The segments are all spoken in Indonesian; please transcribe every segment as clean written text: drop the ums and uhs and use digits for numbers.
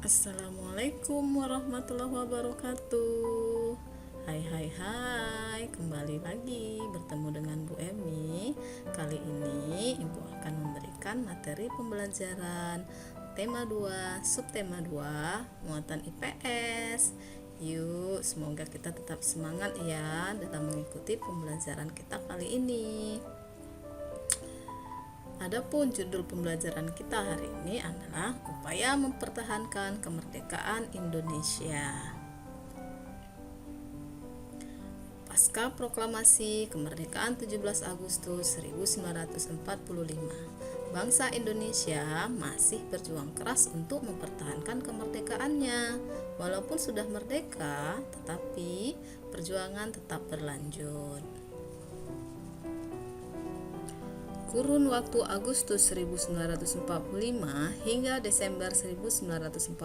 Assalamualaikum warahmatullahi wabarakatuh. Hai, kembali lagi bertemu dengan Bu Emi. Kali ini Ibu akan memberikan materi pembelajaran tema 2, subtema 2, muatan IPS. Yuk, semoga kita tetap semangat ya dalam mengikuti pembelajaran kita kali ini. Adapun judul pembelajaran kita hari ini adalah upaya mempertahankan kemerdekaan Indonesia. Pasca proklamasi kemerdekaan 17 Agustus 1945, bangsa Indonesia masih berjuang keras untuk mempertahankan kemerdekaannya. Walaupun sudah merdeka, tetapi perjuangan tetap berlanjut. Kurun waktu Agustus 1945 hingga Desember 1949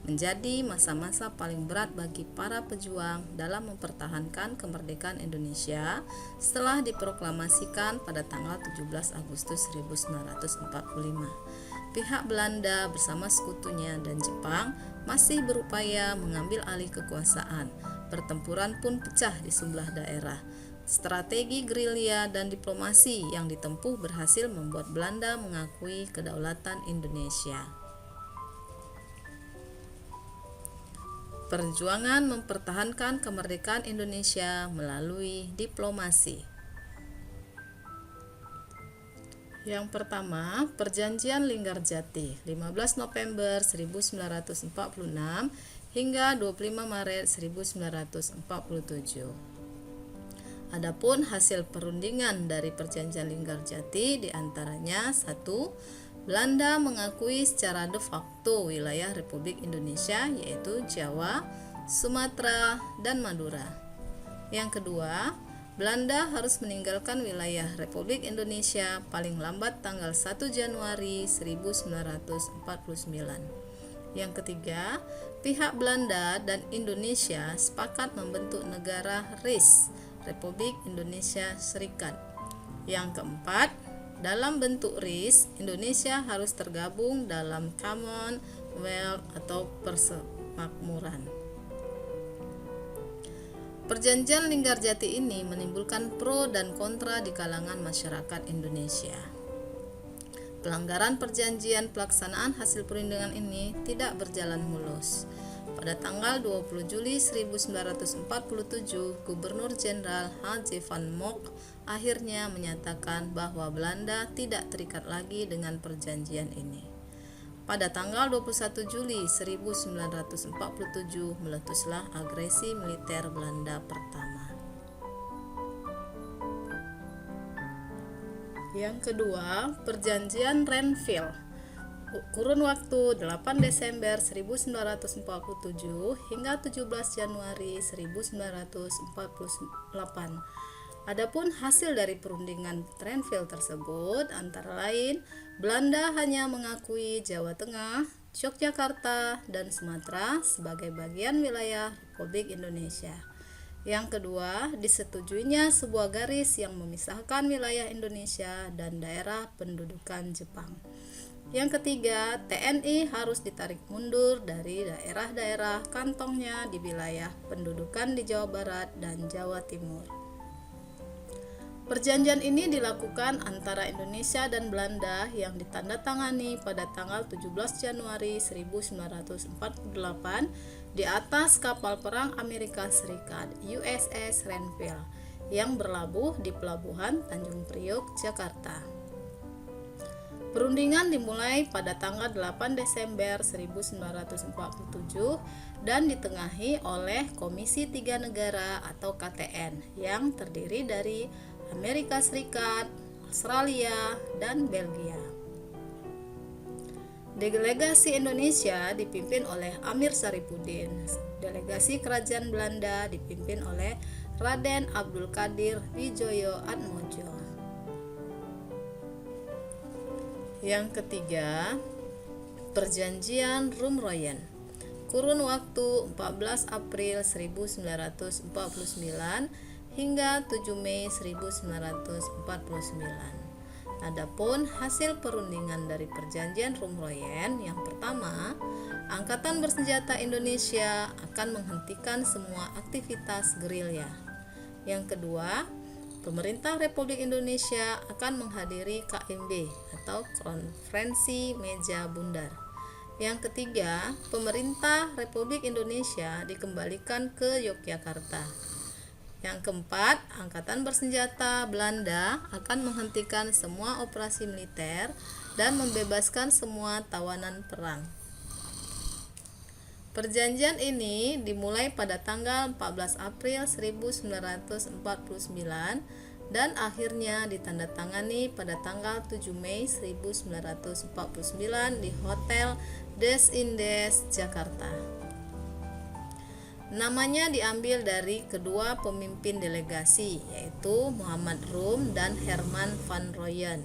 menjadi masa-masa paling berat bagi para pejuang dalam mempertahankan kemerdekaan Indonesia setelah diproklamasikan pada tanggal 17 Agustus 1945. Pihak Belanda bersama sekutunya dan Jepang masih berupaya mengambil alih kekuasaan. Pertempuran pun pecah di sejumlah daerah. Strategi gerilya dan diplomasi yang ditempuh berhasil membuat Belanda mengakui kedaulatan Indonesia. Perjuangan mempertahankan kemerdekaan Indonesia melalui diplomasi. Yang pertama, Perjanjian Linggarjati, 15 November 1946 hingga 25 Maret 1947. Adapun hasil perundingan dari Perjanjian Linggarjati diantaranya 1. Belanda mengakui secara de facto wilayah Republik Indonesia yaitu Jawa, Sumatera, dan Madura. Yang kedua, Belanda harus meninggalkan wilayah Republik Indonesia paling lambat tanggal 1 Januari 1949. Yang ketiga, pihak Belanda dan Indonesia sepakat membentuk negara RIS, Republik Indonesia Serikat. Yang keempat, dalam bentuk RIS, Indonesia harus tergabung dalam Commonwealth atau Persemakmuran. Perjanjian Linggarjati ini menimbulkan pro dan kontra di kalangan masyarakat Indonesia. Pelanggaran perjanjian pelaksanaan hasil perundingan ini tidak berjalan mulus. Pada tanggal 20 Juli 1947, Gubernur Jenderal H.J. van Mock akhirnya menyatakan bahwa Belanda tidak terikat lagi dengan perjanjian ini. Pada tanggal 21 Juli 1947 meletuslah agresi militer Belanda pertama. Yang kedua, Perjanjian Renville. Kurun waktu 8 Desember 1947 hingga 17 Januari 1948. Adapun hasil dari perundingan Renville tersebut antara lain Belanda hanya mengakui Jawa Tengah, Yogyakarta, dan Sumatera sebagai bagian wilayah Republik Indonesia. Yang kedua, disetujuinya sebuah garis yang memisahkan wilayah Indonesia dan daerah pendudukan Jepang. Yang ketiga, TNI harus ditarik mundur dari daerah-daerah kantongnya di wilayah pendudukan di Jawa Barat dan Jawa Timur. Perjanjian ini dilakukan antara Indonesia dan Belanda yang ditandatangani pada tanggal 17 Januari 1948 di atas kapal perang Amerika Serikat USS Renville yang berlabuh di pelabuhan Tanjung Priok, Jakarta. Perundingan dimulai pada tanggal 8 Desember 1947 dan ditengahi oleh Komisi Tiga Negara atau KTN yang terdiri dari Amerika Serikat, Australia, dan Belgia. Delegasi Indonesia dipimpin oleh Amir Saripudin. Delegasi Kerajaan Belanda dipimpin oleh Raden Abdul Qadir Widjojo Atmojo. Yang ketiga, Perjanjian Rumroyen. Kurun waktu 14 April 1949 hingga 7 Mei 1949. Adapun hasil perundingan dari Perjanjian Rumroyen yang pertama, Angkatan Bersenjata Indonesia akan menghentikan semua aktivitas gerilya. Yang kedua, pemerintah Republik Indonesia akan menghadiri KMB atau Konferensi Meja Bundar. Yang ketiga, pemerintah Republik Indonesia dikembalikan ke Yogyakarta. Yang keempat, Angkatan Bersenjata Belanda akan menghentikan semua operasi militer dan membebaskan semua tawanan perang. Perjanjian ini dimulai pada tanggal 14 April 1949 dan akhirnya ditandatangani pada tanggal 7 Mei 1949 di Hotel Des Indes, Jakarta. Namanya diambil dari kedua pemimpin delegasi, yaitu Muhammad Rum dan Herman van Rooyen.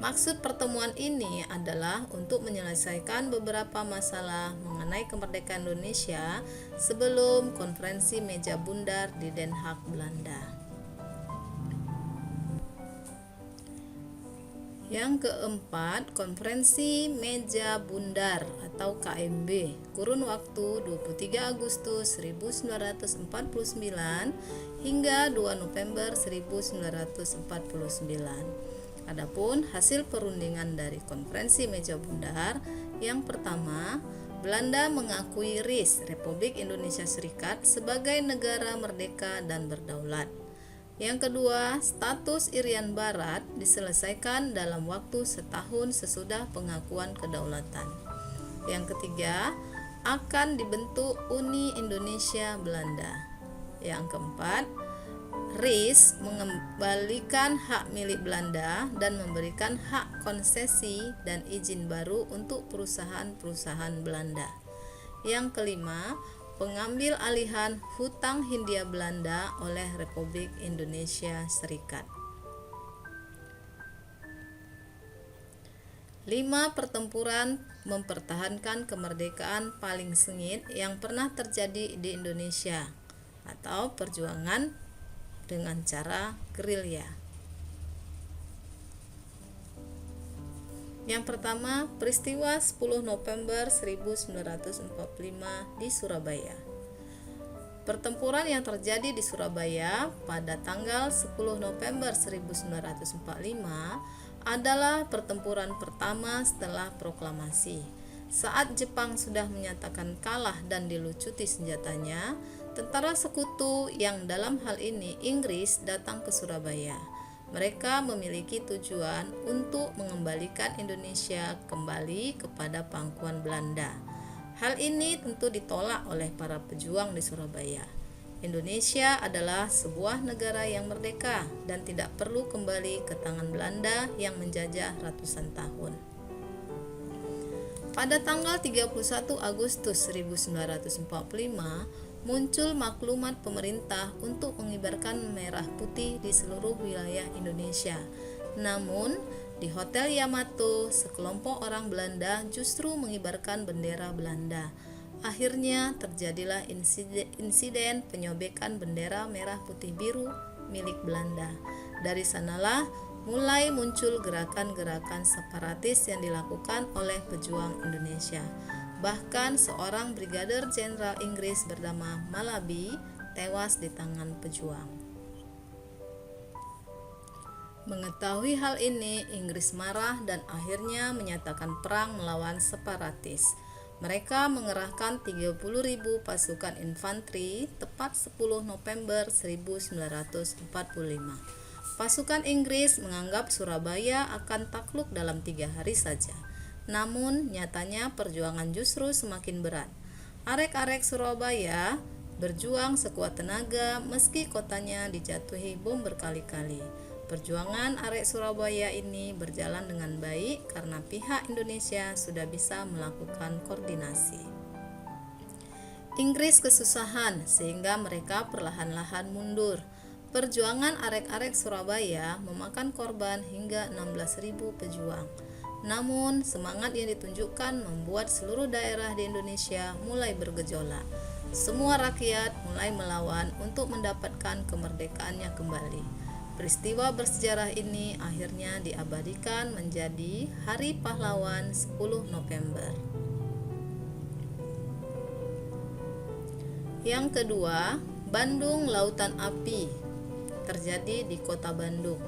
Maksud pertemuan ini adalah untuk menyelesaikan beberapa masalah mengenai kemerdekaan Indonesia sebelum konferensi meja bundar di Den Haag, Belanda. Yang keempat, konferensi meja bundar atau KMB, kurun waktu 23 Agustus 1949 hingga 2 November 1949. Adapun hasil perundingan dari konferensi meja bundar, yang pertama, Belanda mengakui RIS Republik Indonesia Serikat sebagai negara merdeka dan berdaulat. Yang kedua, status Irian Barat diselesaikan dalam waktu setahun sesudah pengakuan kedaulatan. Yang ketiga, akan dibentuk Uni Indonesia Belanda. Yang keempat, RIS mengembalikan hak milik Belanda dan memberikan hak konsesi dan izin baru untuk perusahaan-perusahaan Belanda. Yang kelima, pengambil alihan hutang Hindia Belanda oleh Republik Indonesia Serikat. 5 pertempuran mempertahankan kemerdekaan paling sengit yang pernah terjadi di Indonesia atau perjuangan dengan cara gerilya. Yang pertama, peristiwa 10 November 1945 di Surabaya. Pertempuran yang terjadi di Surabaya pada tanggal 10 November 1945 adalah pertempuran pertama setelah proklamasi. Saat Jepang sudah menyatakan kalah dan dilucuti senjatanya, tentara sekutu yang dalam hal ini Inggris datang ke Surabaya. Mereka memiliki tujuan untuk mengembalikan Indonesia kembali kepada pangkuan Belanda. Hal ini tentu ditolak oleh para pejuang di Surabaya. Indonesia adalah sebuah negara yang merdeka dan tidak perlu kembali ke tangan Belanda yang menjajah ratusan tahun. Pada tanggal 31 Agustus 1945, muncul maklumat pemerintah untuk mengibarkan merah putih di seluruh wilayah Indonesia. Namun, di Hotel Yamato, sekelompok orang Belanda justru mengibarkan bendera Belanda. Akhirnya terjadilah insiden penyobekan bendera merah putih biru milik Belanda. Dari sanalah mulai muncul gerakan-gerakan separatis yang dilakukan oleh pejuang Indonesia. Bahkan seorang Brigadir Jenderal Inggris bernama Malaby tewas di tangan pejuang. Mengetahui hal ini, Inggris marah dan akhirnya menyatakan perang melawan separatis. Mereka mengerahkan 30.000 pasukan infanteri tepat 10 November 1945. Pasukan Inggris menganggap Surabaya akan takluk dalam 3 hari saja. Namun nyatanya perjuangan justru semakin berat. Arek-arek Surabaya berjuang sekuat tenaga meski kotanya dijatuhi bom berkali-kali. Perjuangan arek Surabaya ini berjalan dengan baik karena pihak Indonesia sudah bisa melakukan koordinasi. Inggris kesusahan sehingga mereka perlahan-lahan mundur. Perjuangan arek-arek Surabaya memakan korban hingga 16.000 pejuang. Namun, semangat yang ditunjukkan membuat seluruh daerah di Indonesia mulai bergejolak. Semua rakyat mulai melawan untuk mendapatkan kemerdekaannya kembali. Peristiwa bersejarah ini akhirnya diabadikan menjadi Hari Pahlawan 10 November. Yang kedua, Bandung Lautan Api terjadi di kota Bandung.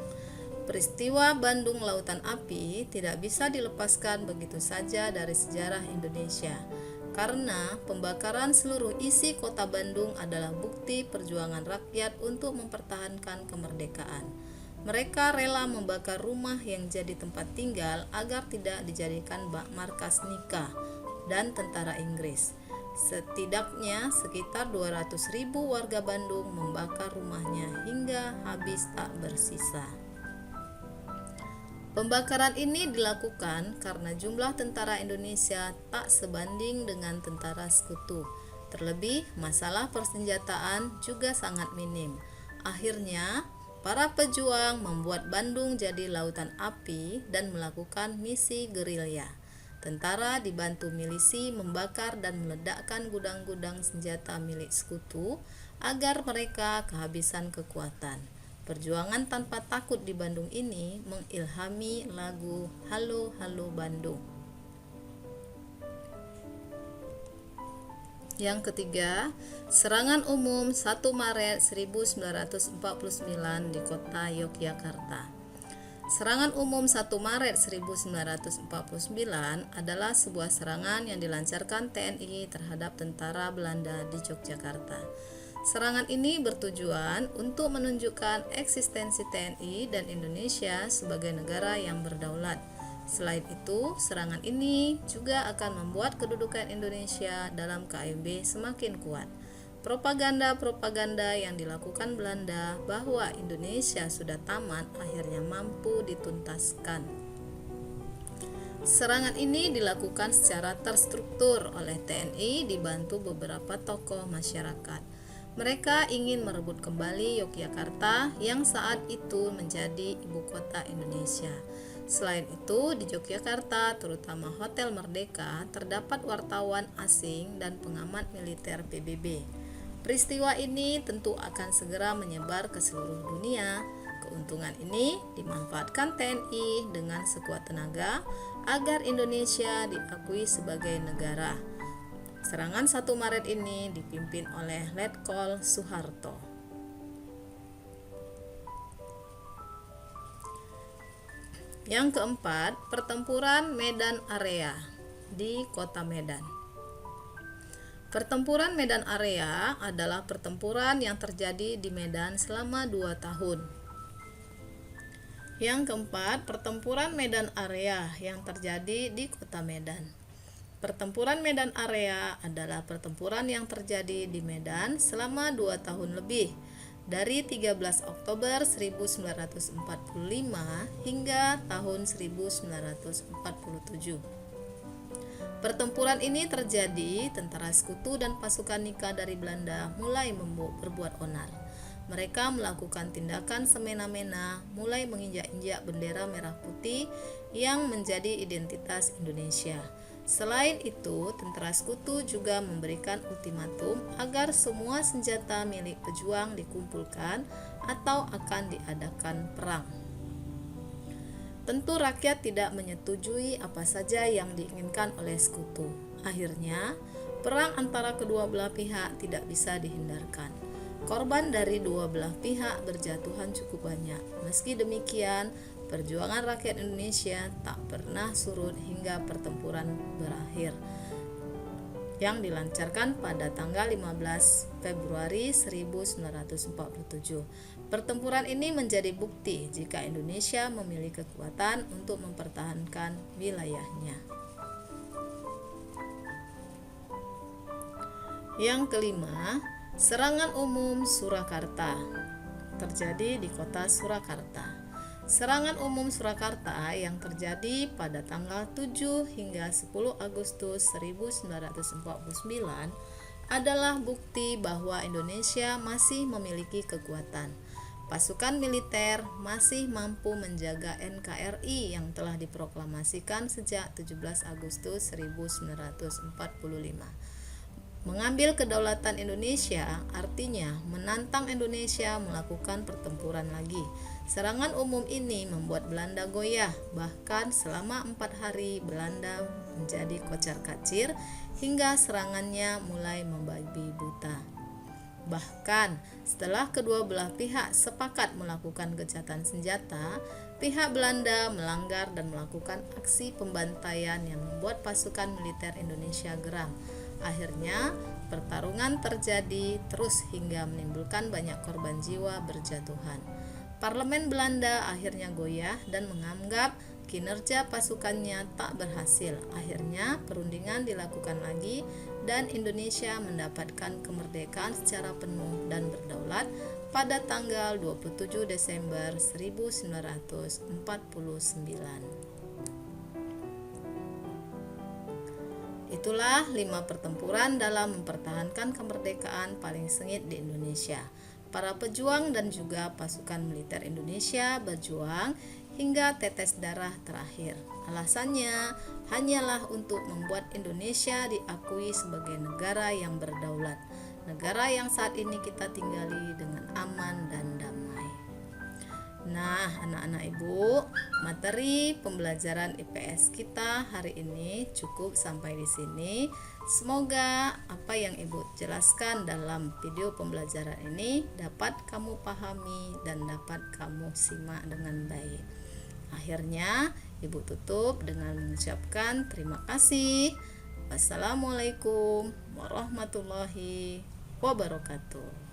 Peristiwa Bandung Lautan Api tidak bisa dilepaskan begitu saja dari sejarah Indonesia, karena pembakaran seluruh isi kota Bandung adalah bukti perjuangan rakyat untuk mempertahankan kemerdekaan. Mereka rela membakar rumah yang jadi tempat tinggal agar tidak dijadikan markas nikah dan tentara Inggris. Setidaknya sekitar 200.000 warga Bandung membakar rumahnya hingga habis tak bersisa. Pembakaran ini dilakukan karena jumlah tentara Indonesia tak sebanding dengan tentara sekutu. Terlebih, masalah persenjataan juga sangat minim. Akhirnya, para pejuang membuat Bandung jadi lautan api dan melakukan misi gerilya. Tentara dibantu milisi membakar dan meledakkan gudang-gudang senjata milik sekutu agar mereka kehabisan kekuatan. Perjuangan tanpa takut di Bandung ini mengilhami lagu Halo Halo Bandung. Yang ketiga, serangan umum 1 Maret 1949 di kota Yogyakarta. Serangan umum 1 Maret 1949 adalah sebuah serangan yang dilancarkan TNI terhadap tentara Belanda di Yogyakarta. Serangan ini bertujuan untuk menunjukkan eksistensi TNI dan Indonesia sebagai negara yang berdaulat. Selain itu, serangan ini juga akan membuat kedudukan Indonesia dalam KIB semakin kuat. Propaganda-propaganda yang dilakukan Belanda bahwa Indonesia sudah tamat akhirnya mampu dituntaskan. Serangan ini dilakukan secara terstruktur oleh TNI dibantu beberapa tokoh masyarakat. Mereka ingin merebut kembali Yogyakarta yang saat itu menjadi ibu kota Indonesia. Selain itu, di Yogyakarta, terutama Hotel Merdeka, terdapat wartawan asing dan pengamat militer PBB. Peristiwa ini tentu akan segera menyebar ke seluruh dunia. Keuntungan ini dimanfaatkan TNI dengan sekuat tenaga agar Indonesia diakui sebagai negara. Serangan 1 Maret ini dipimpin oleh Letkol Soeharto. Yang keempat, pertempuran Medan Area di kota Medan. Pertempuran Medan Area adalah pertempuran yang terjadi di Medan selama 2 tahun. Yang keempat, pertempuran Medan Area yang terjadi di kota Medan. Pertempuran Medan Area adalah pertempuran yang terjadi di Medan selama 2 tahun lebih, dari 13 Oktober 1945 hingga tahun 1947. Pertempuran ini terjadi, tentara sekutu dan pasukan Nika dari Belanda mulai berbuat onar. Mereka melakukan tindakan semena-mena, mulai menginjak-injak bendera merah putih yang menjadi identitas Indonesia. Selain itu, tentara sekutu juga memberikan ultimatum agar semua senjata milik pejuang dikumpulkan atau akan diadakan perang. Tentu rakyat tidak menyetujui apa saja yang diinginkan oleh sekutu. Akhirnya, perang antara kedua belah pihak tidak bisa dihindarkan. Korban dari dua belah pihak berjatuhan cukup banyak. Meski demikian, perjuangan rakyat Indonesia tak pernah surut hingga pertempuran berakhir, yang dilancarkan pada tanggal 15 Februari 1947. Pertempuran ini menjadi bukti jika Indonesia memiliki kekuatan untuk mempertahankan wilayahnya. Yang kelima, serangan umum Surakarta terjadi di kota Surakarta. Serangan umum Surakarta yang terjadi pada tanggal 7 hingga 10 Agustus 1949 adalah bukti bahwa Indonesia masih memiliki kekuatan. Pasukan militer masih mampu menjaga NKRI yang telah diproklamasikan sejak 17 Agustus 1945. Mengambil kedaulatan Indonesia artinya menantang Indonesia melakukan pertempuran lagi. Serangan umum ini membuat Belanda goyah, bahkan selama 4 hari Belanda menjadi kocar-kacir hingga serangannya mulai membabi buta. Bahkan setelah kedua belah pihak sepakat melakukan gencatan senjata, pihak Belanda melanggar dan melakukan aksi pembantaian yang membuat pasukan militer Indonesia geram. Akhirnya pertarungan terjadi terus hingga menimbulkan banyak korban jiwa berjatuhan. Parlemen Belanda akhirnya goyah dan menganggap kinerja pasukannya tak berhasil. Akhirnya perundingan dilakukan lagi dan Indonesia mendapatkan kemerdekaan secara penuh dan berdaulat pada tanggal 27 Desember 1949. Itulah 5 pertempuran dalam mempertahankan kemerdekaan paling sengit di Indonesia. Para pejuang dan juga pasukan militer Indonesia berjuang hingga tetes darah terakhir. Alasannya hanyalah untuk membuat Indonesia diakui sebagai negara yang berdaulat, negara yang saat ini kita tinggali dengan aman dan damai. Nah, anak-anak Ibu, materi pembelajaran IPS kita hari ini cukup sampai di sini. Semoga apa yang Ibu jelaskan dalam video pembelajaran ini dapat kamu pahami dan dapat kamu simak dengan baik. Akhirnya, Ibu tutup dengan mengucapkan terima kasih. Wassalamualaikum warahmatullahi wabarakatuh.